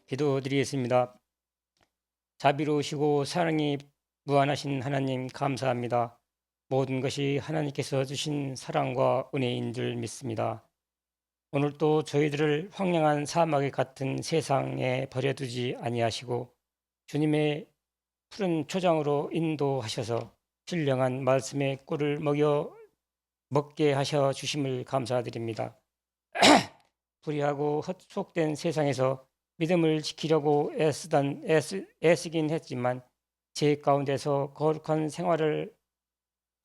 기도드리겠습니다. 자비로우시고 사랑이 무한하신 하나님 감사합니다. 모든 것이 하나님께서 주신 사랑과 은혜인 줄 믿습니다. 오늘도 저희들을 황량한 사막 같은 세상에 버려두지 아니하시고 주님의 푸른 초장으로 인도하셔서 신령한 말씀의 꿀을 먹게 하셔 주심을 감사드립니다. 불의하고 헛속된 세상에서 믿음을 지키려고 애쓰긴 했지만 제 가운데서 거룩한 생활을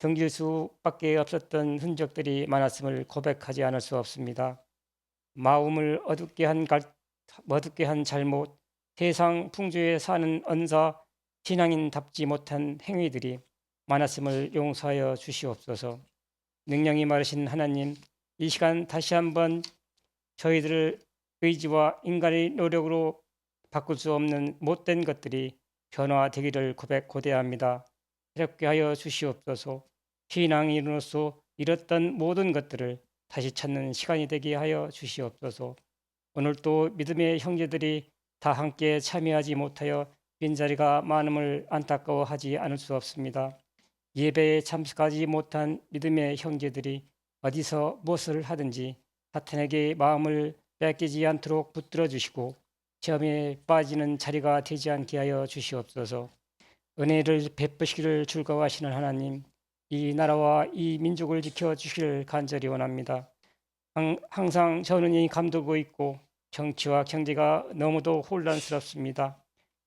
등질 수밖에 없었던 흔적들이 많았음을 고백하지 않을 수 없습니다. 마음을 어둡게 한 잘못, 세상 풍조에 사는 언사, 신앙인답지 못한 행위들이 많았음을 용서하여 주시옵소서. 능력이 많으신 하나님, 이 시간 다시 한번 저희들을 의지와 인간의 노력으로 바꿀 수 없는 못된 것들이 변화되기를 고대합니다. 새롭게 하여 주시옵소서. 신앙인으로서 잃었던 모든 것들을 다시 찾는 시간이 되게 하여 주시옵소서. 오늘도 믿음의 형제들이 다 함께 참여하지 못하여 빈자리가 많음을 안타까워하지 않을 수 없습니다. 예배에 참석하지 못한 믿음의 형제들이 어디서 무엇을 하든지 사탄에게 마음을 뺏기지 않도록 붙들어 주시고 시험에 빠지는 자리가 되지 않게 하여 주시옵소서. 은혜를 베푸시기를 즐거워하시는 하나님, 이 나라와 이 민족을 지켜주시기를 간절히 원합니다. 항상 전운이 감돌고 있고 정치와 경제가 너무도 혼란스럽습니다.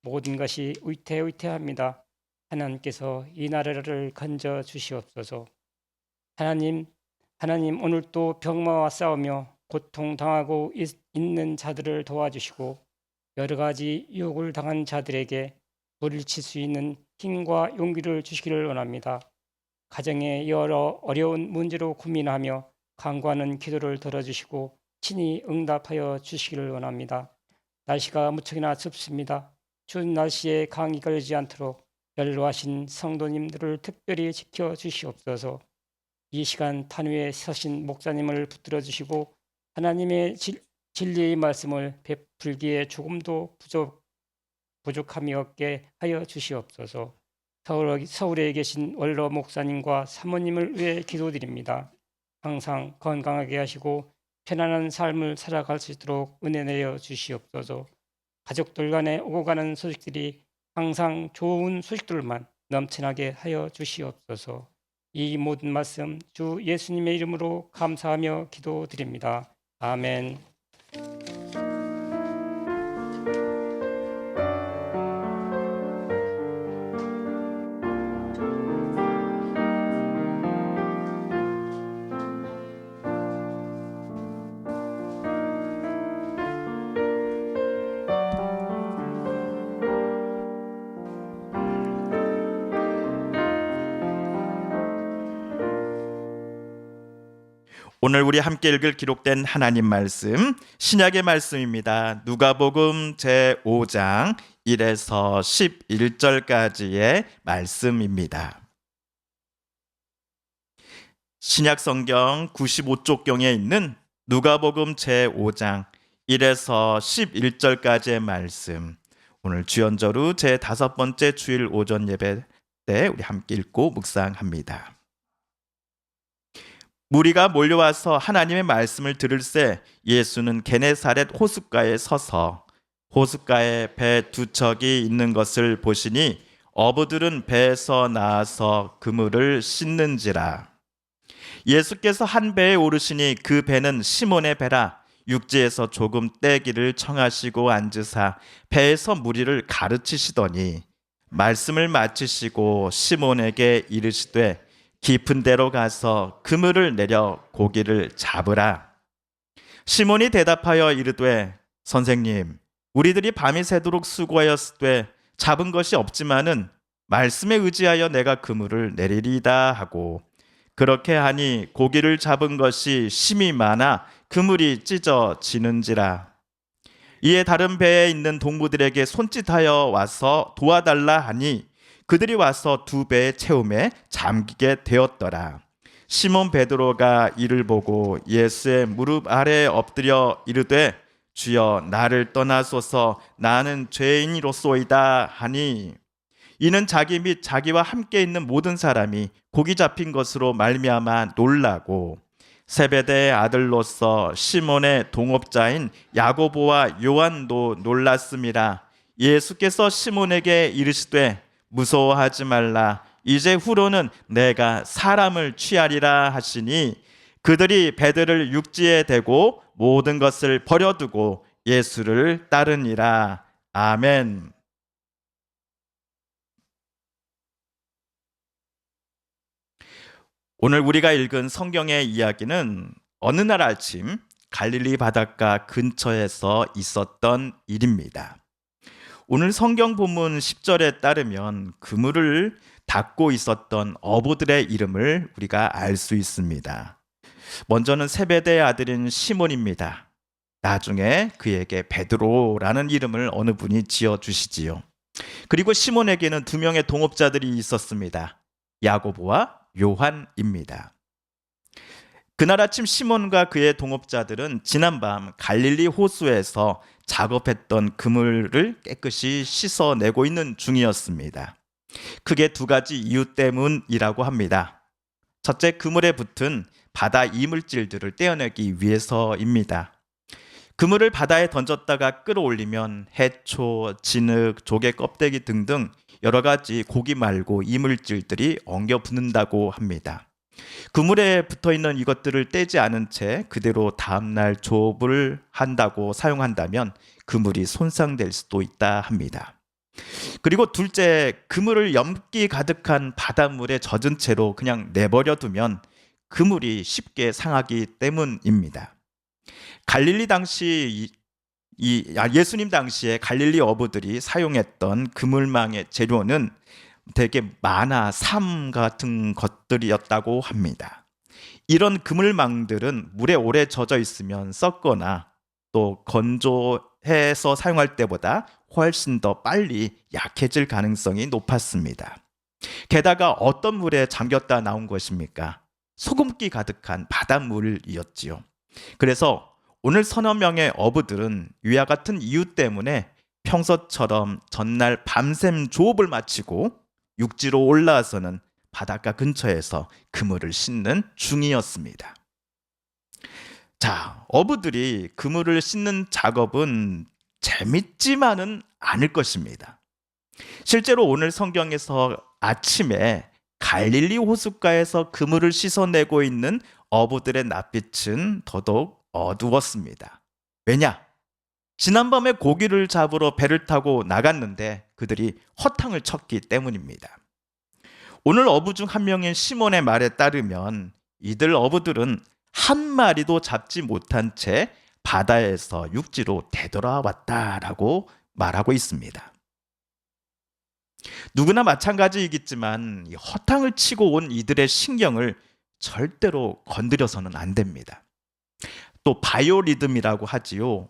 모든 것이 위태위태합니다. 하나님께서 이 나라를 건져 주시옵소서. 하나님 오늘도 병마와 싸우며 고통당하고 있는 자들을 도와주시고 여러 가지 유혹을 당한 자들에게 물리칠 수 있는 힘과 용기를 주시기를 원합니다. 가정의 여러 어려운 문제로 고민하며 간구하는 기도를 들어주시고 친히 응답하여 주시기를 원합니다. 날씨가 무척이나 춥습니다. 추운 날씨에 감기 걸리지 않도록 연로하신 성도님들을 특별히 지켜주시옵소서. 이 시간 탄위에 서신 목사님을 붙들어 주시고 하나님의 진리의 말씀을 베풀기에 조금도 부족함이 없게 하여 주시옵소서. 서울에 계신 원로 목사님과 사모님을 위해 기도드립니다. 항상 건강하게 하시고 편안한 삶을 살아갈 수 있도록 은혜 내려 주시옵소서. 가족들 간에 오고 가는 소식들이 항상 좋은 소식들만 넘쳐나게 하여 주시옵소서. 이 모든 말씀 주 예수님의 이름으로 감사하며 기도드립니다. 아멘. 오늘 우리 함께 읽을 기록된 하나님 말씀, 신약의 말씀입니다. 누가복음 제5장 1에서 11절까지의 말씀입니다. 신약 성경 95쪽경에 있는 누가복음 제5장 1에서 11절까지의 말씀, 오늘 주연절후 제5번째 주일 오전 예배 때 우리 함께 읽고 묵상합니다. 무리가 몰려와서 하나님의 말씀을 들을새 예수는 게네사렛 호숫가에 서서 호숫가에 배 두 척이 있는 것을 보시니 어부들은 배에서 나와서 그물을 씻는지라. 예수께서 한 배에 오르시니 그 배는 시몬의 배라. 육지에서 조금 떼기를 청하시고 앉으사 배에서 무리를 가르치시더니 말씀을 마치시고 시몬에게 이르시되 깊은 데로 가서 그물을 내려 고기를 잡으라. 시몬이 대답하여 이르되 선생님, 우리들이 밤이 새도록 수고하였으되 잡은 것이 없지만은 말씀에 의지하여 내가 그물을 내리리이다 하고 그렇게 하니 고기를 잡은 것이 심이 많아 그물이 찢어지는지라. 이에 다른 배에 있는 동무들에게 손짓하여 와서 도와달라 하니 그들이 와서 두 배의 채움에 잠기게 되었더라. 시몬 베드로가 이를 보고 예수의 무릎 아래에 엎드려 이르되 주여 나를 떠나소서 나는 죄인이로소이다 하니 이는 자기 및 자기와 함께 있는 모든 사람이 고기 잡힌 것으로 말미암아 놀라고 세베대의 아들로서 시몬의 동업자인 야고보와 요한도 놀랐음이라. 예수께서 시몬에게 이르시되 무서워하지 말라. 이제 후로는 내가 사람을 취하리라 하시니 그들이 배들을 육지에 대고 모든 것을 버려두고 예수를 따르니라. 아멘. 오늘 우리가 읽은 성경의 이야기는 어느 날 아침 갈릴리 바닷가 근처에서 있었던 일입니다. 오늘 성경 본문 10절에 따르면 그물을 닫고 있었던 어부들의 이름을 우리가 알 수 있습니다. 먼저는 세베대의 아들인 시몬입니다. 나중에 그에게 베드로라는 이름을 어느 분이 지어주시지요. 그리고 시몬에게는 두 명의 동업자들이 있었습니다. 야고보와 요한입니다. 그날 아침 시몬과 그의 동업자들은 지난밤 갈릴리 호수에서 작업했던 그물을 깨끗이 씻어내고 있는 중이었습니다. 크게 두 가지 이유 때문이라고 합니다. 첫째, 그물에 붙은 바다 이물질들을 떼어내기 위해서입니다. 그물을 바다에 던졌다가 끌어올리면 해초, 진흙, 조개 껍데기 등등 여러 가지 고기 말고 이물질들이 엉겨 붙는다고 합니다. 그물에 붙어있는 이것들을 떼지 않은 채 그대로 다음날 조업을 한다고 사용한다면 그물이 손상될 수도 있다 합니다. 그리고 둘째, 그물을 염기 가득한 바닷물에 젖은 채로 그냥 내버려 두면 그물이 쉽게 상하기 때문입니다. 갈릴리 당시 예수님 당시에 갈릴리 어부들이 사용했던 그물망의 재료는 되게 만화, 삼 같은 것들이었다고 합니다. 이런 그물망들은 물에 오래 젖어 있으면 썩거나 또 건조해서 사용할 때보다 훨씬 더 빨리 약해질 가능성이 높았습니다. 게다가 어떤 물에 잠겼다 나온 것입니까? 소금기 가득한 바닷물이었지요. 그래서 오늘 서너 명의 어부들은 위와 같은 이유 때문에 평소처럼 전날 밤샘 조업을 마치고 육지로 올라와서는 바닷가 근처에서 그물을 씻는 중이었습니다. 자, 어부들이 그물을 씻는 작업은 재밌지만은 않을 것입니다. 실제로 오늘 성경에서 아침에 갈릴리 호숫가에서 그물을 씻어내고 있는 어부들의 낯빛은 더더욱 어두웠습니다. 왜냐? 지난밤에 고기를 잡으러 배를 타고 나갔는데 그들이 허탕을 쳤기 때문입니다. 오늘 어부 중 한 명인 시몬의 말에 따르면 이들 어부들은 한 마리도 잡지 못한 채 바다에서 육지로 되돌아왔다라고 말하고 있습니다. 누구나 마찬가지이겠지만 허탕을 치고 온 이들의 신경을 절대로 건드려서는 안 됩니다. 또 바이오리듬이라고 하지요.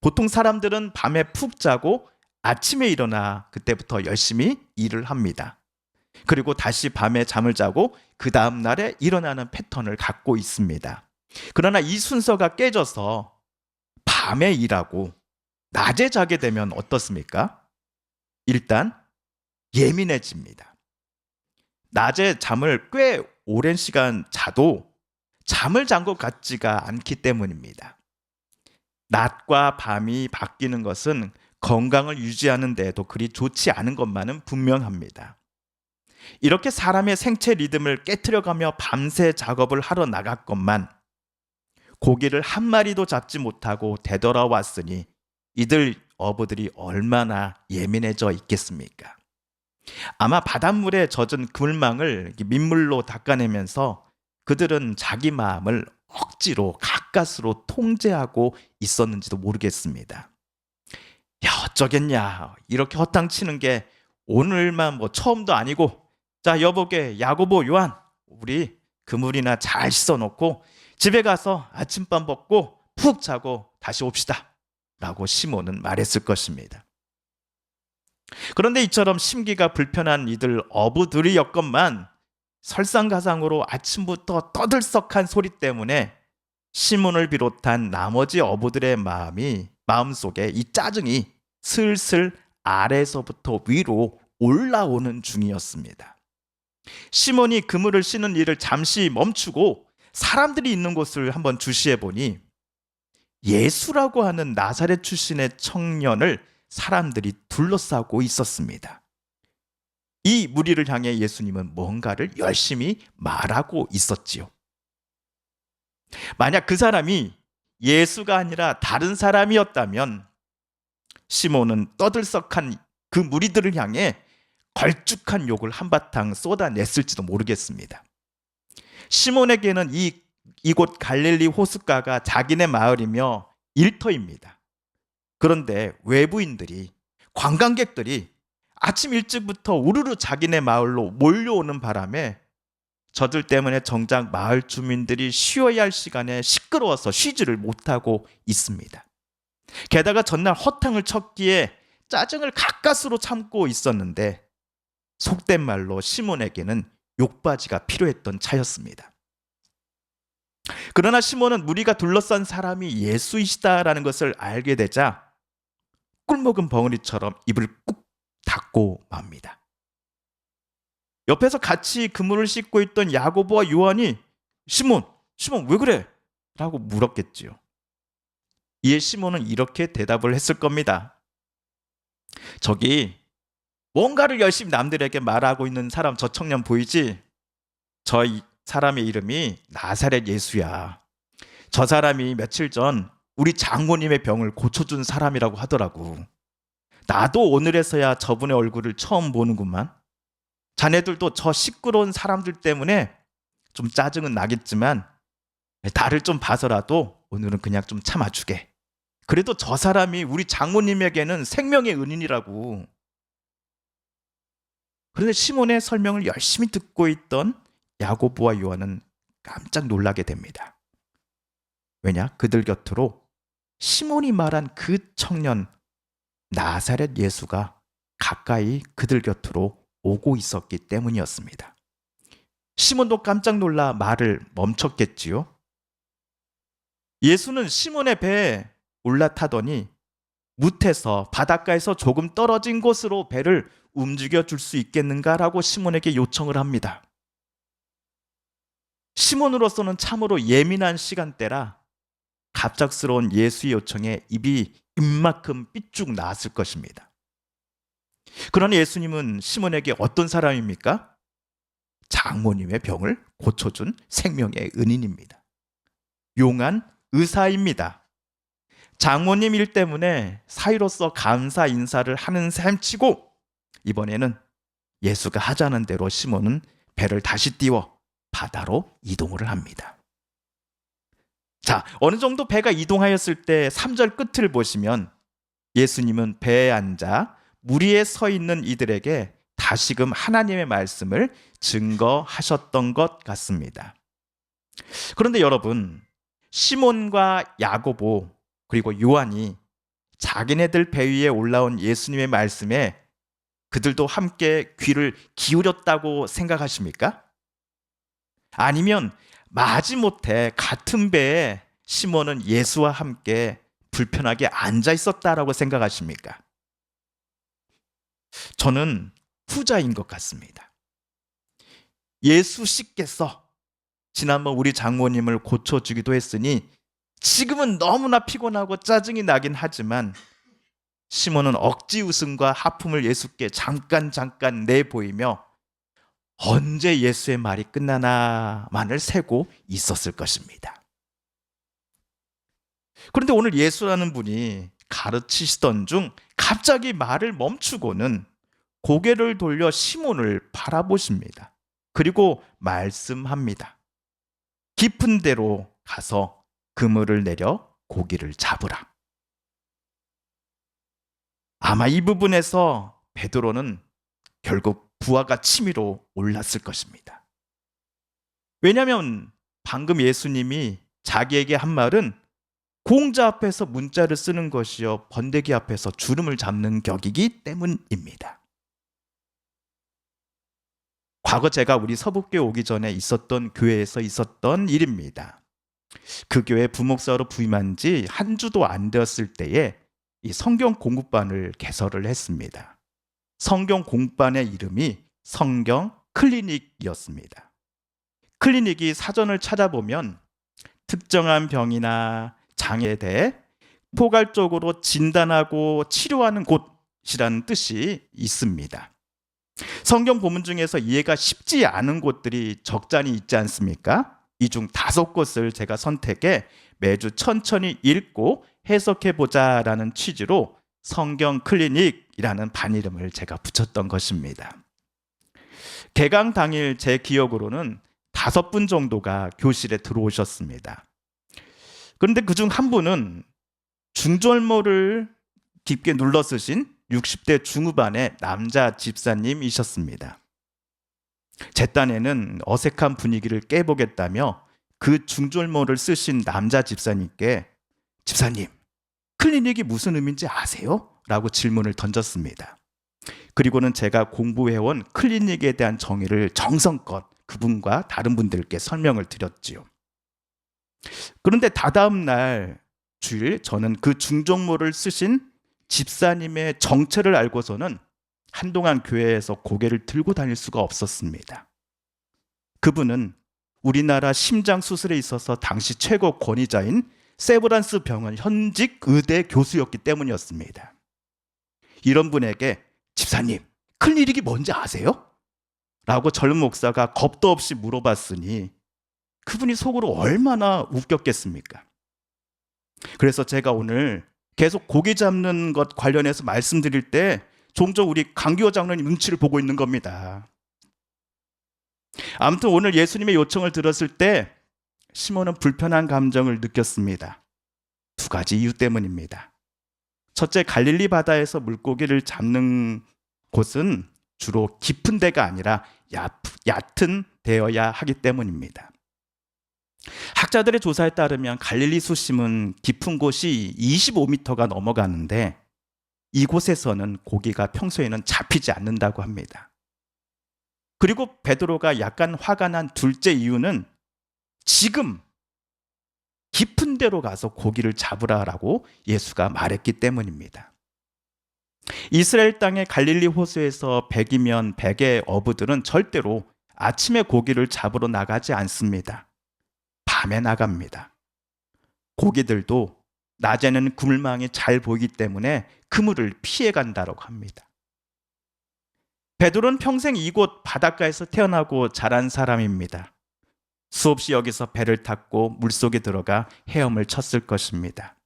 보통 사람들은 밤에 푹 자고 아침에 일어나 그때부터 열심히 일을 합니다. 그리고 다시 밤에 잠을 자고 그 다음 날에 일어나는 패턴을 갖고 있습니다. 그러나 이 순서가 깨져서 밤에 일하고 낮에 자게 되면 어떻습니까? 일단 예민해집니다. 낮에 잠을 꽤 오랜 시간 자도 잠을 잔 것 같지가 않기 때문입니다. 낮과 밤이 바뀌는 것은 건강을 유지하는 데에도 그리 좋지 않은 것만은 분명합니다. 이렇게 사람의 생체 리듬을 깨트려가며 밤새 작업을 하러 나갔건만 고기를 한 마리도 잡지 못하고 되돌아왔으니 이들 어부들이 얼마나 예민해져 있겠습니까? 아마 바닷물에 젖은 그물망을 민물로 닦아내면서 그들은 자기 마음을 억지로 가까스로 통제하고 있었는지도 모르겠습니다. 야, 어쩌겠냐. 이렇게 허탕치는 게 오늘만 처음도 아니고, 자, 여보게, 야고보, 요한, 우리 그물이나 잘 씻어놓고 집에 가서 아침밥 먹고 푹 자고 다시 옵시다 라고 시몬은 말했을 것입니다. 그런데 이처럼 심기가 불편한 이들 어부들이었건만 설상가상으로 아침부터 떠들썩한 소리 때문에 시몬을 비롯한 나머지 어부들의 마음이 마음속에 이 짜증이 슬슬 아래에서부터 위로 올라오는 중이었습니다. 시몬이 그물을 씌는 일을 잠시 멈추고 사람들이 있는 곳을 한번 주시해 보니 예수라고 하는 나사렛 출신의 청년을 사람들이 둘러싸고 있었습니다. 이 무리를 향해 예수님은 뭔가를 열심히 말하고 있었지요. 만약 그 사람이 예수가 아니라 다른 사람이었다면 시몬은 떠들썩한 그 무리들을 향해 걸쭉한 욕을 한바탕 쏟아냈을지도 모르겠습니다. 시몬에게는 이곳 갈릴리 호숫가가 자기네 마을이며 일터입니다. 그런데 외부인들이, 관광객들이 아침 일찍부터 우르르 자기네 마을로 몰려오는 바람에 저들 때문에 정작 마을 주민들이 쉬어야 할 시간에 시끄러워서 쉬지를 못하고 있습니다. 게다가 전날 허탕을 쳤기에 짜증을 가까스로 참고 있었는데 속된 말로 시몬에게는 욕바지가 필요했던 차였습니다. 그러나 시몬은 무리가 둘러싼 사람이 예수이시다라는 것을 알게 되자 꿀먹은 벙어리처럼 입을 꾹 닫고 맙니다. 옆에서 같이 그물을 씻고 있던 야고보와 요한이 시몬 왜 그래? 라고 물었겠지요. 이에 시몬은 이렇게 대답을 했을 겁니다. 저기 뭔가를 열심히 남들에게 말하고 있는 사람, 저 청년 보이지? 저 사람의 이름이 나사렛 예수야. 저 사람이 며칠 전 우리 장모님의 병을 고쳐준 사람이라고 하더라고. 나도 오늘에서야 저분의 얼굴을 처음 보는구만. 자네들도 저 시끄러운 사람들 때문에 좀 짜증은 나겠지만 나를 좀 봐서라도 오늘은 그냥 좀 참아주게. 그래도 저 사람이 우리 장모님에게는 생명의 은인이라고. 그런데 시몬의 설명을 열심히 듣고 있던 야고보와 요한은 깜짝 놀라게 됩니다. 왜냐? 그들 곁으로 시몬이 말한 그 청년 나사렛 예수가 가까이 그들 곁으로 오고 있었기 때문이었습니다. 시몬도 깜짝 놀라 말을 멈췄겠지요. 예수는 시몬의 배에 올라타더니 무태서 바닷가에서 조금 떨어진 곳으로 배를 움직여 줄 수 있겠는가라고 시몬에게 요청을 합니다. 시몬으로서는 참으로 예민한 시간대라 갑작스러운 예수의 요청에 입이 입만큼 삐쭉 나왔을 것입니다. 그러나 예수님은 시몬에게 어떤 사람입니까? 장모님의 병을 고쳐준 생명의 은인입니다. 용한 의사입니다. 장모님 일 때문에 사이로서 감사 인사를 하는 셈치고 이번에는 예수가 하자는 대로 시몬은 배를 다시 띄워 바다로 이동을 합니다. 자, 어느 정도 배가 이동하였을 때 3절 끝을 보시면 예수님은 배에 앉아 물 위에 서 있는 이들에게 다시금 하나님의 말씀을 증거하셨던 것 같습니다. 그런데 여러분, 시몬과 야고보 그리고 요한이 자기네들 배 위에 올라온 예수님의 말씀에 그들도 함께 귀를 기울였다고 생각하십니까? 아니면 마지못해 같은 배에 시몬은 예수와 함께 불편하게 앉아 있었다라고 생각하십니까? 저는 후자인 것 같습니다. 예수씨께서 지난번 우리 장모님을 고쳐주기도 했으니 지금은 너무나 피곤하고 짜증이 나긴 하지만 시몬은 억지 웃음과 하품을 예수께 잠깐 내보이며 언제 예수의 말이 끝나나만을 세고 있었을 것입니다. 그런데 오늘 예수라는 분이 가르치시던 중 갑자기 말을 멈추고는 고개를 돌려 시몬을 바라보십니다. 그리고 말씀합니다. 깊은 데로 가서 그물을 내려 고기를 잡으라. 아마 이 부분에서 베드로는 결국 부하가 치미로 올랐을 것입니다. 왜냐하면 방금 예수님이 자기에게 한 말은 공자 앞에서 문자를 쓰는 것이요 번데기 앞에서 주름을 잡는 격이기 때문입니다. 과거 제가 우리 서북교회 오기 전에 있었던 교회에서 있었던 일입니다. 그 교회 부목사로 부임한 지 한 주도 안 되었을 때에 이 성경 공부반을 개설을 했습니다. 성경 공부반의 이름이 성경 클리닉이었습니다. 클리닉이 사전을 찾아보면 특정한 병이나 장애에 대해 포괄적으로 진단하고 치료하는 곳이라는 뜻이 있습니다. 성경 본문 중에서 이해가 쉽지 않은 곳들이 적잖이 있지 않습니까? 이 중 5곳을 제가 선택해 매주 천천히 읽고 해석해 보자라는 취지로 성경 클리닉이라는 반 이름을 제가 붙였던 것입니다. 개강 당일 제 기억으로는 5분 정도가 교실에 들어오셨습니다. 그런데 그중 한 분은 중절모를 깊게 눌러 쓰신 60대 중후반의 남자 집사님이셨습니다. 제 딴에는 어색한 분위기를 깨보겠다며 그 중절모를 쓰신 남자 집사님께 집사님, 클리닉이 무슨 의미인지 아세요? 라고 질문을 던졌습니다. 그리고는 제가 공부해온 클리닉에 대한 정의를 정성껏 그분과 다른 분들께 설명을 드렸지요. 그런데 다다음 날 주일 저는 그 중절모를 쓰신 집사님의 정체를 알고서는 한동안 교회에서 고개를 들고 다닐 수가 없었습니다. 그분은 우리나라 심장 수술에 있어서 당시 최고 권위자인 세브란스 병원 현직 의대 교수였기 때문이었습니다. 이런 분에게 집사님, 클리닉이 뭔지 아세요? 라고 젊은 목사가 겁도 없이 물어봤으니 그분이 속으로 얼마나 웃겼겠습니까? 그래서 제가 오늘 계속 고기 잡는 것 관련해서 말씀드릴 때 종종 우리 강기호 장로님 눈치를 보고 있는 겁니다. 아무튼 오늘 예수님의 요청을 들었을 때 시몬은 불편한 감정을 느꼈습니다. 2가지 이유 때문입니다. 첫째, 갈릴리 바다에서 물고기를 잡는 곳은 주로 깊은 데가 아니라 얕은 데여야 하기 때문입니다. 학자들의 조사에 따르면 갈릴리 수심은 깊은 곳이 25m가 넘어가는데 이곳에서는 고기가 평소에는 잡히지 않는다고 합니다. 그리고 베드로가 약간 화가 난 둘째 이유는 지금 깊은 데로 가서 고기를 잡으라라고 예수가 말했기 때문입니다. 이스라엘 땅의 갈릴리 호수에서 100이면 100의 어부들은 절대로 아침에 고기를 잡으러 나가지 않습니다. 밤에 나갑니다. 고기들도 낮에는 그물망이 잘 보이기 때문에 그물을 피해 간다고 합니다. 베드로는 평생 이곳 바닷가에서 태어나고 자란 사람입니다. 수없이 여기서 배를 탔고 물속에 들어가 헤엄을 쳤을 것입니다.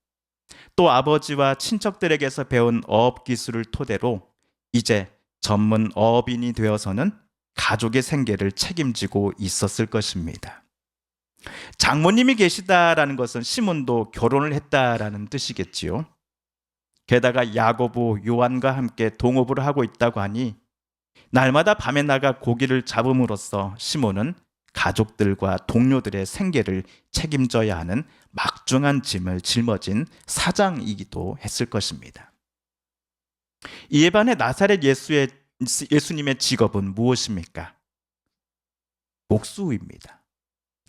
또 아버지와 친척들에게서 배운 어업 기술을 토대로 이제 전문 어업인이 되어서는 가족의 생계를 책임지고 있었을 것입니다. 장모님이 계시다라는 것은 시몬도 결혼을 했다라는 뜻이겠지요. 게다가 야고보, 요한과 함께 동업을 하고 있다고 하니 날마다 밤에 나가 고기를 잡음으로써 시몬은 가족들과 동료들의 생계를 책임져야 하는 막중한 짐을 짊어진 사장이기도 했을 것입니다. 이에 반해 나사렛 예수님의 직업은 무엇입니까? 목수입니다.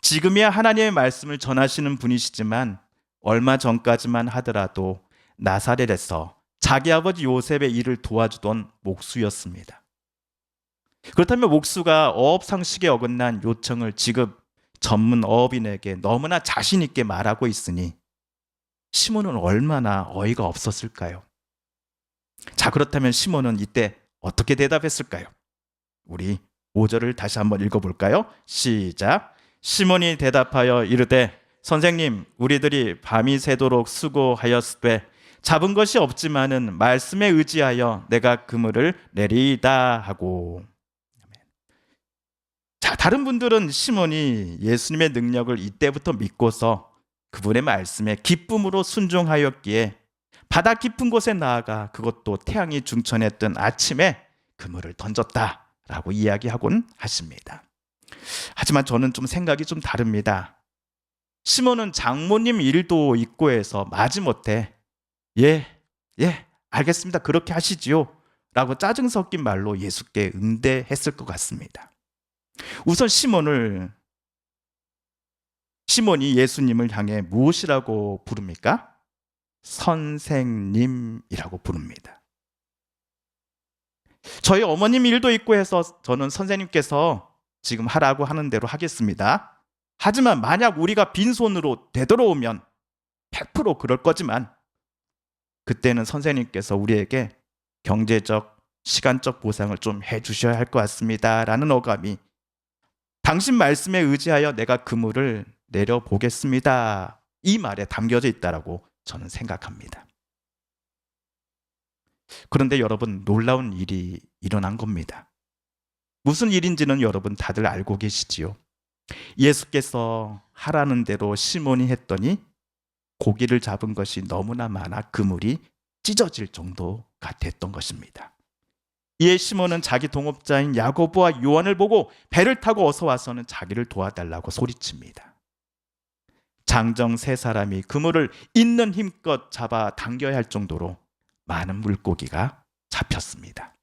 지금이야 하나님의 말씀을 전하시는 분이시지만 얼마 전까지만 하더라도 나사렛에서 자기 아버지 요셉의 일을 도와주던 목수였습니다. 그렇다면 목수가 어업 상식에 어긋난 요청을 지금 전문 어업인에게 너무나 자신 있게 말하고 있으니 시몬은 얼마나 어이가 없었을까요? 자, 그렇다면 시몬은 이때 어떻게 대답했을까요? 우리 5절을 다시 한번 읽어볼까요? 시작. 시몬이 대답하여 이르되 선생님, 우리들이 밤이 새도록 수고하였으되 잡은 것이 없지만은 말씀에 의지하여 내가 그물을 내리이다 하고. 자, 다른 분들은 시몬이 예수님의 능력을 이때부터 믿고서 그분의 말씀에 기쁨으로 순종하였기에 바다 깊은 곳에 나아가 그것도 태양이 중천했던 아침에 그물을 던졌다라고 이야기하곤 하십니다. 하지만 저는 좀 생각이 좀 다릅니다. 시몬은 장모님 일도 있고 해서 마지못해 예, 알겠습니다. 그렇게 하시지요 라고 짜증 섞인 말로 예수께 응대했을 것 같습니다. 우선 시몬을 시몬이 예수님을 향해 무엇이라고 부릅니까? 선생님이라고 부릅니다. 저희 어머님 일도 있고 해서 저는 선생님께서 지금 하라고 하는 대로 하겠습니다. 하지만 만약 우리가 빈손으로 되돌아오면 100% 그럴 거지만 그때는 선생님께서 우리에게 경제적, 시간적 보상을 좀 해주셔야 할 것 같습니다. 라는 어감이 당신 말씀에 의지하여 내가 그물을 내려보겠습니다. 이 말에 담겨져 있다라고 저는 생각합니다. 그런데 여러분, 놀라운 일이 일어난 겁니다. 무슨 일인지는 여러분 다들 알고 계시지요. 예수께서 하라는 대로 시몬이 했더니 고기를 잡은 것이 너무나 많아 그물이 찢어질 정도가 됐던 것입니다. 이에 시몬은 자기 동업자인 야고보와 요한을 보고 배를 타고 어서 와서는 자기를 도와달라고 소리칩니다. 장정 세 사람이 그물을 있는 힘껏 잡아 당겨야 할 정도로 많은 물고기가 잡혔습니다.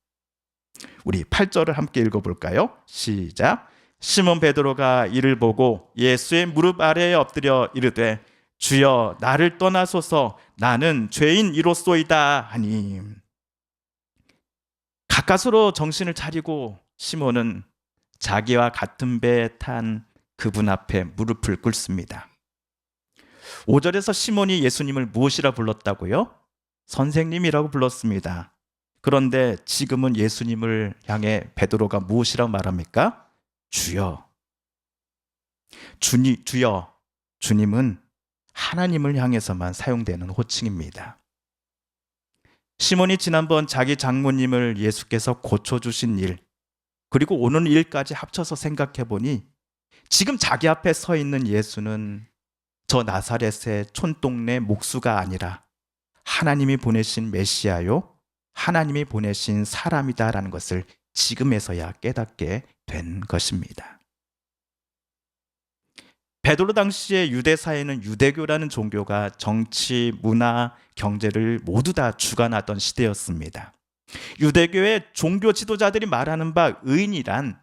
우리 8절을 함께 읽어볼까요? 시작. 시몬 베드로가 이를 보고 예수의 무릎 아래에 엎드려 이르되 주여 나를 떠나소서 나는 죄인이로소이다 하니 가까스로 정신을 차리고 시몬은 자기와 같은 배에 탄 그분 앞에 무릎을 꿇습니다. 5절에서 시몬이 예수님을 무엇이라 불렀다고요? 선생님이라고 불렀습니다. 그런데 지금은 예수님을 향해 베드로가 무엇이라고 말합니까? 주여. 주여. 주님은 하나님을 향해서만 사용되는 호칭입니다. 시몬이 지난번 자기 장모님을 예수께서 고쳐주신 일, 그리고 오는 일까지 합쳐서 생각해 보니 지금 자기 앞에 서 있는 예수는 저 나사렛의 촌동네 목수가 아니라 하나님이 보내신 메시아요, 하나님이 보내신 사람이다라는 것을 지금에서야 깨닫게 된 것입니다. 베드로 당시의 유대 사회는 유대교라는 종교가 정치, 문화, 경제를 모두 다 주관하던 시대였습니다. 유대교의 종교 지도자들이 말하는 바 의인이란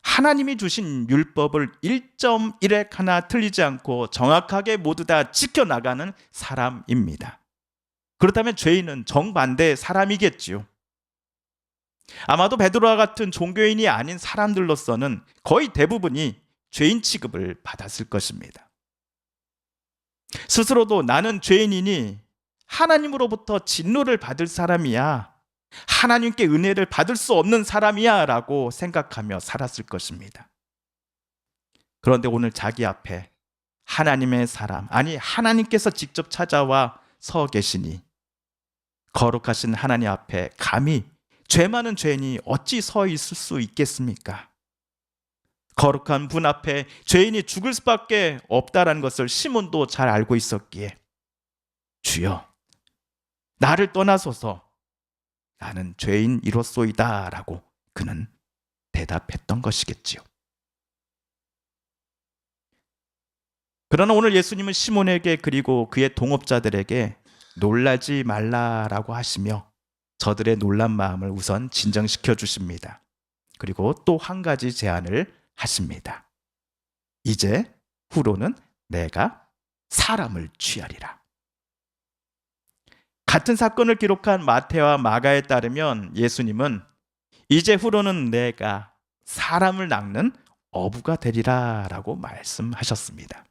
하나님이 주신 율법을 1.1획 하나 틀리지 않고 정확하게 모두 다 지켜나가는 사람입니다. 그렇다면 죄인은 정반대의 사람이겠지요. 아마도 베드로와 같은 종교인이 아닌 사람들로서는 거의 대부분이 죄인 취급을 받았을 것입니다. 스스로도 나는 죄인이니 하나님으로부터 진노를 받을 사람이야, 하나님께 은혜를 받을 수 없는 사람이야 라고 생각하며 살았을 것입니다. 그런데 오늘 자기 앞에 하나님의 사람, 아니 하나님께서 직접 찾아와 서 계시니 거룩하신 하나님 앞에 감히 죄 많은 죄인이 어찌 서 있을 수 있겠습니까? 거룩한 분 앞에 죄인이 죽을 수밖에 없다라는 것을 시몬도 잘 알고 있었기에 주여 나를 떠나소서 나는 죄인이로소이다 라고 그는 대답했던 것이겠지요. 그러나 오늘 예수님은 시몬에게 그리고 그의 동업자들에게 놀라지 말라라고 하시며 저들의 놀란 마음을 우선 진정시켜 주십니다. 그리고 또 한 가지 제안을 하십니다. 이제 후로는 내가 사람을 취하리라. 같은 사건을 기록한 마태와 마가에 따르면 예수님은 이제 후로는 내가 사람을 낚는 어부가 되리라 라고 말씀하셨습니다.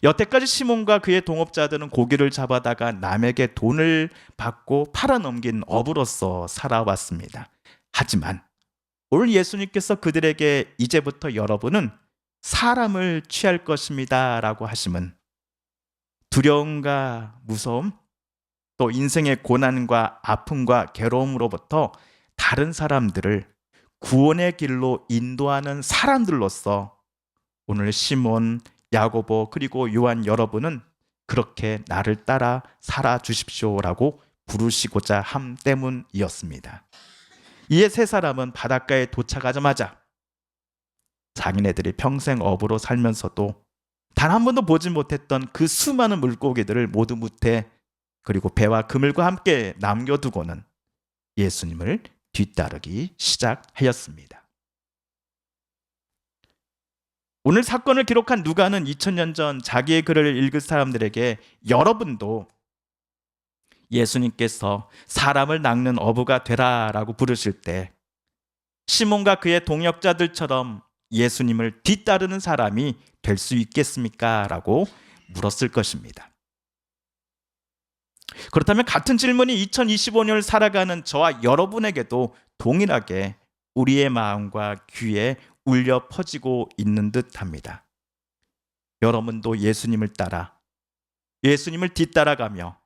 여태까지 시몬과 그의 동업자들은 고기를 잡아다가 남에게 돈을 받고 팔아넘긴 어부로서 살아왔습니다. 하지만 오늘 예수님께서 그들에게 이제부터 여러분은 사람을 취할 것입니다 라고 하심은 두려움과 무서움, 또 인생의 고난과 아픔과 괴로움으로부터 다른 사람들을 구원의 길로 인도하는 사람들로서 오늘 시몬, 야고보 그리고 요한 여러분은 그렇게 나를 따라 살아주십시오라고 부르시고자 함 때문이었습니다. 이에 세 사람은 바닷가에 도착하자마자 자기네들이 평생 어부로 살면서도 단 한 번도 보지 못했던 그 수많은 물고기들을 모두 무태 그리고 배와 그물과 함께 남겨두고는 예수님을 뒤따르기 시작하였습니다. 오늘 사건을 기록한 누가는 2000년 전 자기의 글을 읽을 사람들에게 여러분도 예수님께서 사람을 낚는 어부가 되라라고 부르실 때 시몬과 그의 동역자들처럼 예수님을 뒤따르는 사람이 될 수 있겠습니까? 라고 물었을 것입니다. 그렇다면 같은 질문이 2025년을 살아가는 저와 여러분에게도 동일하게 우리의 마음과 귀에 울려 퍼지고 있는 듯합니다. 여러분도 예수님을 따라 예수님을 뒤따라가며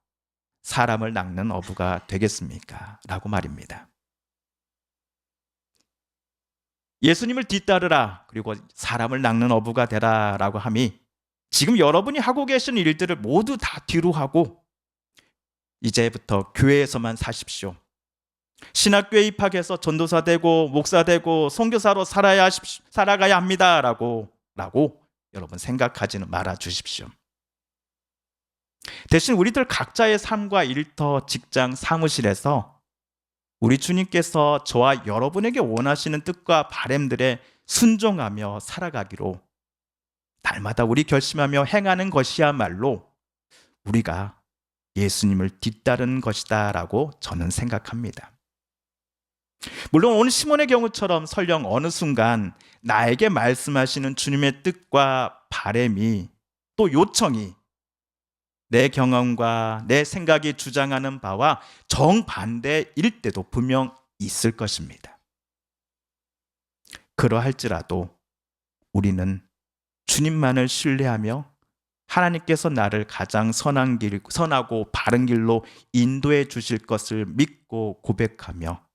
사람을 낚는 어부가 되겠습니까? 라고 말입니다. 예수님을 뒤따르라 그리고 사람을 낚는 어부가 되라 라고 함이 지금 여러분이 하고 계신 일들을 모두 다 뒤로 하고 이제부터 교회에서만 사십시오. 신학교에 입학해서 전도사 되고 목사 되고 선교사로 살아가야 합니다 라고 여러분 생각하지는 말아 주십시오. 대신 우리들 각자의 삶과 일터, 직장, 사무실에서 우리 주님께서 저와 여러분에게 원하시는 뜻과 바람들에 순종하며 살아가기로 날마다 우리 결심하며 행하는 것이야말로 우리가 예수님을 뒤따르는 것이다 라고 저는 생각합니다. 물론 오늘 시몬의 경우처럼 설령 어느 순간 나에게 말씀하시는 주님의 뜻과 바람이 또 요청이 내 경험과 내 생각이 주장하는 바와 정반대일 때도 분명 있을 것입니다. 그러할지라도 우리는 주님만을 신뢰하며 하나님께서 나를 가장 선하고 바른 길로 인도해 주실 것을 믿고 고백하며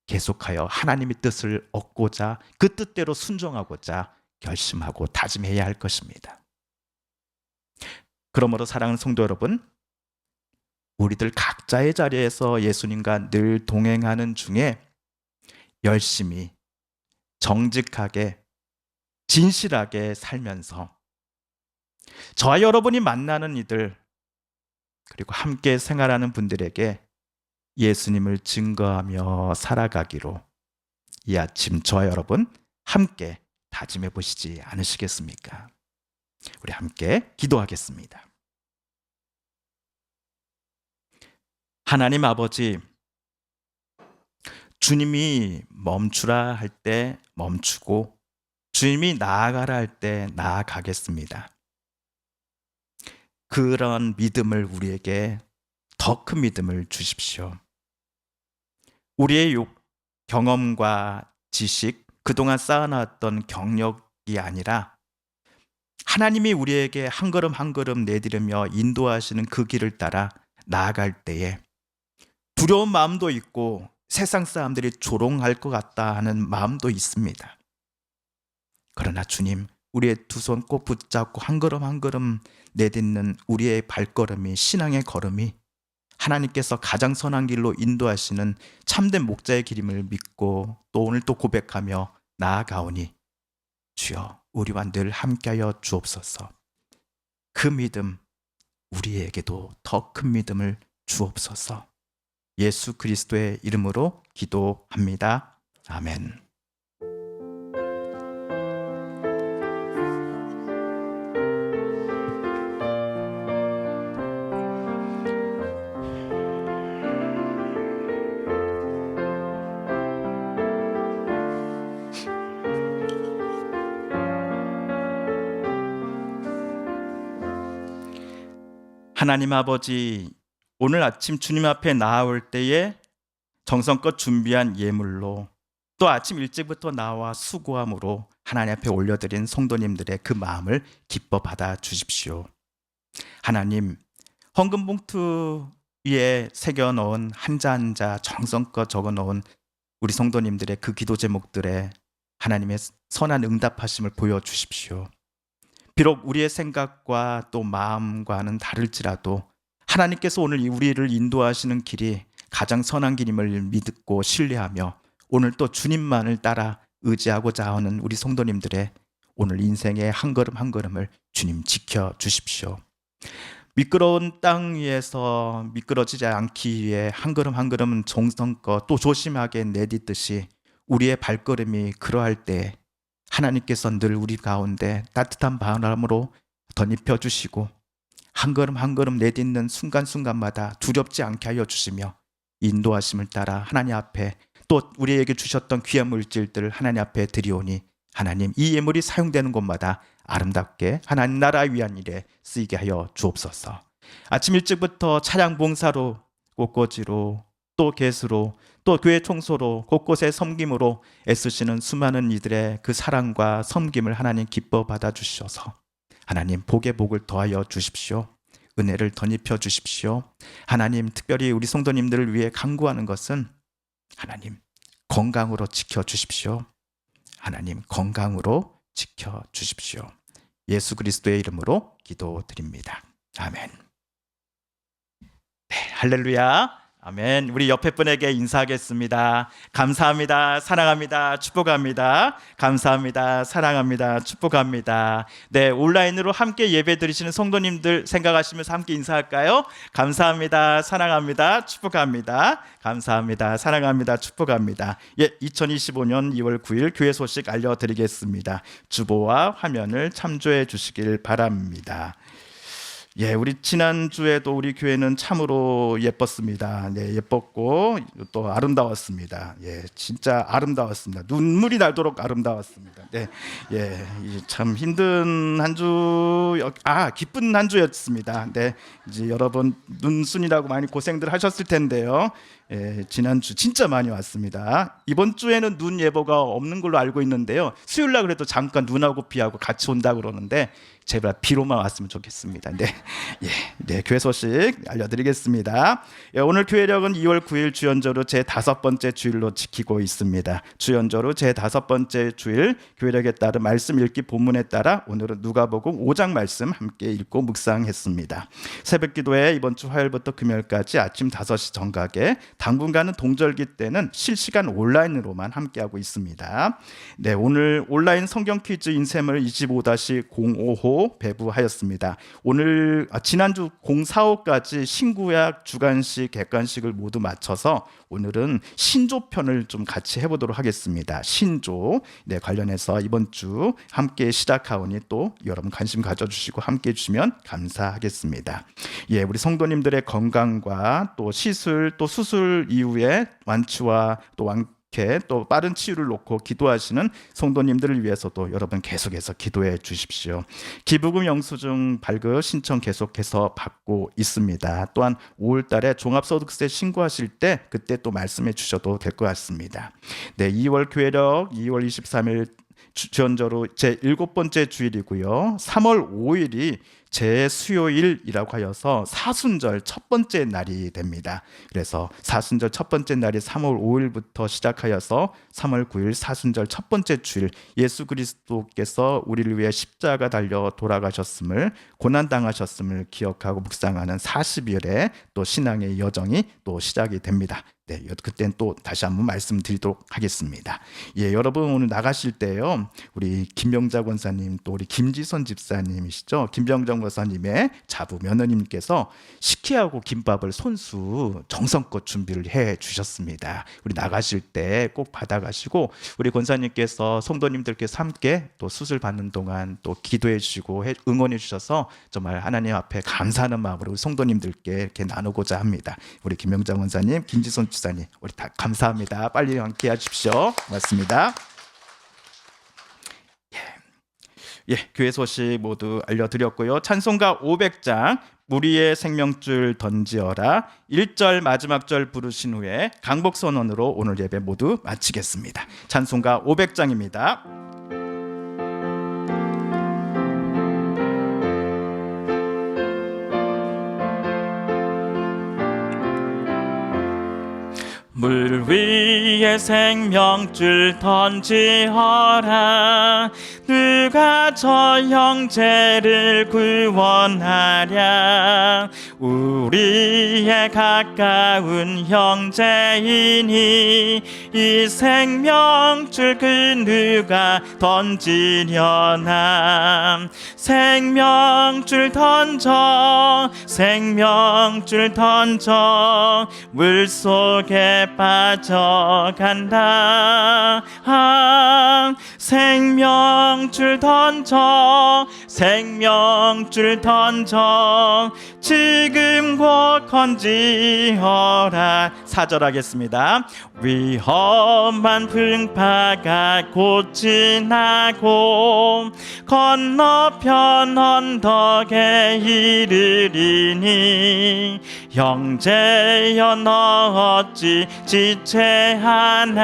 계속하여 하나님의 뜻을 얻고자 그 뜻대로 순종하고자 결심하고 다짐해야 할 것입니다. 그러므로 사랑하는 성도 여러분, 우리들 각자의 자리에서 예수님과 늘 동행하는 중에 열심히 정직하게 진실하게 살면서 저와 여러분이 만나는 이들 그리고 함께 생활하는 분들에게 예수님을 증거하며 살아가기로 이 아침 저와 여러분 함께 다짐해 보시지 않으시겠습니까? 우리 함께 기도하겠습니다. 하나님 아버지, 주님이 멈추라 할 때 멈추고 주님이 나아가라 할 때 나아가겠습니다. 그런 믿음을 우리에게 더 큰 믿음을 주십시오. 우리의 경험과 지식, 그동안 쌓아놨던 경력이 아니라 하나님이 우리에게 한 걸음 한 걸음 내디르며 인도하시는 그 길을 따라 나아갈 때에 두려운 마음도 있고 세상 사람들이 조롱할 것 같다 하는 마음도 있습니다. 그러나 주님, 우리의 두 손 꼭 붙잡고 한 걸음 한 걸음 내딛는 우리의 발걸음이, 신앙의 걸음이 하나님께서 가장 선한 길로 인도하시는 참된 목자의 길임을 믿고 또 오늘 또 고백하며 나아가오니 주여 우리와 늘 함께하여 주옵소서. 그 믿음 우리에게도 더 큰 믿음을 주옵소서. 예수 그리스도의 이름으로 기도합니다. 아멘. 하나님 아버지, 오늘 아침 주님 앞에 나아올 때에 정성껏 준비한 예물로 또 아침 일찍부터 나와 수고함으로 하나님 앞에 올려드린 성도님들의 그 마음을 기뻐 받아 주십시오. 하나님, 헌금 봉투 위에 새겨놓은 한자 한자 정성껏 적어놓은 우리 성도님들의 그 기도 제목들에 하나님의 선한 응답하심을 보여주십시오. 비록 우리의 생각과 또 마음과는 다를지라도 하나님께서 오늘 우리를 인도하시는 길이 가장 선한 길임을 믿고 신뢰하며 오늘 또 주님만을 따라 의지하고자 하는 우리 성도님들의 오늘 인생의 한 걸음 한 걸음을 주님 지켜주십시오. 미끄러운 땅 위에서 미끄러지지 않기 위해 한 걸음 한 걸음은 정성껏 또 조심하게 내딛듯이 우리의 발걸음이 그러할 때 하나님께서 늘 우리 가운데 따뜻한 바람으로 덧입혀 주시고 한 걸음 한 걸음 내딛는 순간순간마다 두렵지 않게 하여 주시며 인도하심을 따라 하나님 앞에 또 우리에게 주셨던 귀한 물질들을 하나님 앞에 드리오니 하나님 이 예물이 사용되는 곳마다 아름답게 하나님 나라 위한 일에 쓰이게 하여 주옵소서. 아침 일찍부터 차량 봉사로 꽃꽂이로 또 개수로 또 교회 청소로 곳곳에 섬김으로 애쓰시는 수많은 이들의 그 사랑과 섬김을 하나님 기뻐 받아주셔서 하나님 복의 복을 더하여 주십시오. 은혜를 덧입혀 주십시오. 하나님 특별히 우리 성도님들을 위해 간구하는 것은 하나님 건강으로 지켜주십시오. 하나님 건강으로 지켜주십시오. 예수 그리스도의 이름으로 기도드립니다. 아멘. 네, 할렐루야. 아멘. 우리 옆에 분에게 인사하겠습니다. 감사합니다. 사랑합니다. 축복합니다. 감사합니다. 사랑합니다. 축복합니다. 네, 온라인으로 함께 예배 드리시는 성도님들 생각하시면서 함께 인사할까요? 감사합니다. 사랑합니다. 축복합니다. 감사합니다. 사랑합니다. 축복합니다. 예, 2025년 2월 9일 교회 소식 알려드리겠습니다. 주보와 화면을 참조해 주시길 바랍니다. 예, 우리 지난주에도 우리 교회는 참으로 예뻤습니다. 네, 예뻤고 또 아름다웠습니다. 예, 진짜 아름다웠습니다. 눈물이 나도록 아름다웠습니다. 네, 예, 참 힘든 한 주, 기쁜 한 주였습니다. 네, 이제 여러분 눈순이라고 많이 고생들 하셨을 텐데요. 예, 지난주 진짜 많이 왔습니다. 이번 주에는 눈 예보가 없는 걸로 알고 있는데요. 수요일 날 그래도 잠깐 눈하고 비하고 같이 온다고 그러는데 제발 비로만 왔으면 좋겠습니다. 네, 네, 교회 소식 알려드리겠습니다. 예, 오늘 교회력은 2월 9일 주연절로 제 5번째 주일로 지키고 있습니다. 주연절로 제 5번째 주일 교회력에 따른 말씀 읽기 본문에 따라 오늘은 누가복음 5장 말씀 함께 읽고 묵상했습니다. 새벽기도에 이번 주 화요일부터 금요일까지 아침 5시 정각에 당분간은 동절기 때는 실시간 온라인으로만 함께하고 있습니다. 네, 오늘 온라인 성경 퀴즈 인쇄물 25-055 배부하였습니다. 오늘 지난주 045까지 신구약 주간식 객관식을 모두 마쳐서 오늘은 신조편을 좀 같이 해보도록 하겠습니다. 신조 관련해서 이번 주 함께 시작하오니 또 여러분 관심 가져주시고 함께 해주시면 감사하겠습니다. 예, 우리 성도님들의 건강과 또 시술 또 수술 이후에 완치와 또 빠른 치유를 놓고 기도하시는 성도님들을 위해서도 여러분 계속해서 기도해 주십시오. 기부금 영수증 발급 신청 계속해서 받고 있습니다. 또한 5월 달에 종합소득세 신고하실 때 그때 또 말씀해 주셔도 될 것 같습니다. 네, 2월 교회력 2월 23일 주연절로 제 7번째 주일이고요. 3월 5일이 제 수요일이라고 하여서 사순절 첫 번째 날이 됩니다. 그래서 사순절 첫 번째 날이 3월 5일부터 시작하여서 3월 9일 사순절 첫 번째 주일 예수 그리스도께서 우리를 위해 십자가 달려 돌아가셨음을 고난당하셨음을 기억하고 묵상하는 40일의 또 신앙의 여정이 또 시작이 됩니다. 네, 그때는 또 다시 한번 말씀드리도록 하겠습니다. 예, 여러분 오늘 나가실 때요, 우리 김병자 권사님 또 우리 김지선 집사님이시죠? 김병자 권사님의 자부 며느님께서 식혜하고 김밥을 손수 정성껏 준비를 해 주셨습니다. 우리 나가실 때 꼭 받아가시고 우리 권사님께서 성도님들께서 함께 또 수술 받는 동안 또 기도해 주시고 응원해 주셔서 정말 하나님 앞에 감사하는 마음으로 우리 성도님들께 이렇게 나누고자 합니다. 우리 김병자 권사님, 김지선 집사님 우리 다 감사합니다. 빨리 함께 하십시오. 고맙습니다. 예, 교회 소식 모두 알려드렸고요. 찬송가 500장 우리의 생명줄 던지어라 1절 마지막 절 부르신 후에 강복선언으로 오늘 예배 모두 마치겠습니다. 찬송가 500장입니다. 물 위에 생명줄 던지어라 누가 저 형제를 구원하랴 우리의 가까운 형제이니 이 생명줄 그 누가 던지려나 생명줄 던져 생명줄 던져 물속에 빠져가라 간다. 생명줄 던져 생명줄 던져 지금 곧 건지어라. 4절 하겠습니다. 위험한 풍파가 곧 지나고 건너편 언덕에 이르리니 형제여 너 어찌 지체하나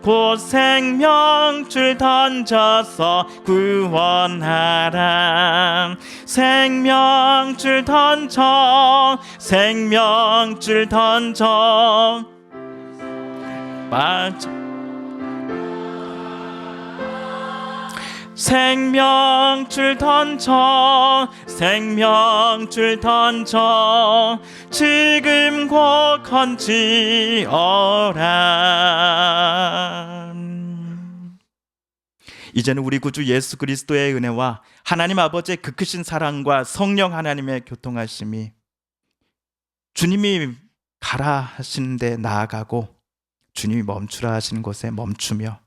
곧 생명줄 던져서 구원하라. 생명줄 던져 생명줄 던져 맞아. 생명줄 던져 생명줄 던져 지금 곧 건지어라. 이제는 우리 구주 예수 그리스도의 은혜와 하나님 아버지의 그 크신 사랑과 성령 하나님의 교통하심이 주님이 가라 하시는 데 나아가고 주님이 멈추라 하시는 곳에 멈추며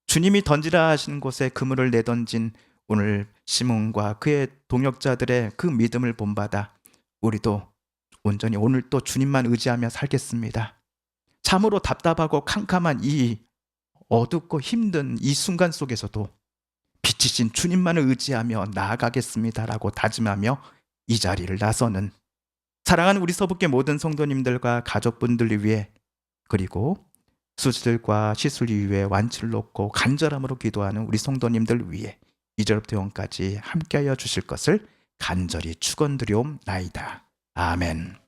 주님이 던지라 하시는 곳에 그물을 내던진 오늘 시몬과 그의 동역자들의 그 믿음을 본받아 우리도 온전히 오늘 또 주님만 의지하며 살겠습니다. 참으로 답답하고 캄캄한 이 어둡고 힘든 이 순간 속에서도 빛이신 주님만을 의지하며 나아가겠습니다라고 다짐하며 이 자리를 나서는 사랑하는 우리 서북계 모든 성도님들과 가족분들을 위해 그리고 수술과 시술 이후에 완치를 놓고 간절함으로 기도하는 우리 성도님들 위해 2절부터 영까지 함께하여 주실 것을 간절히 축원드리옵나이다. 아멘.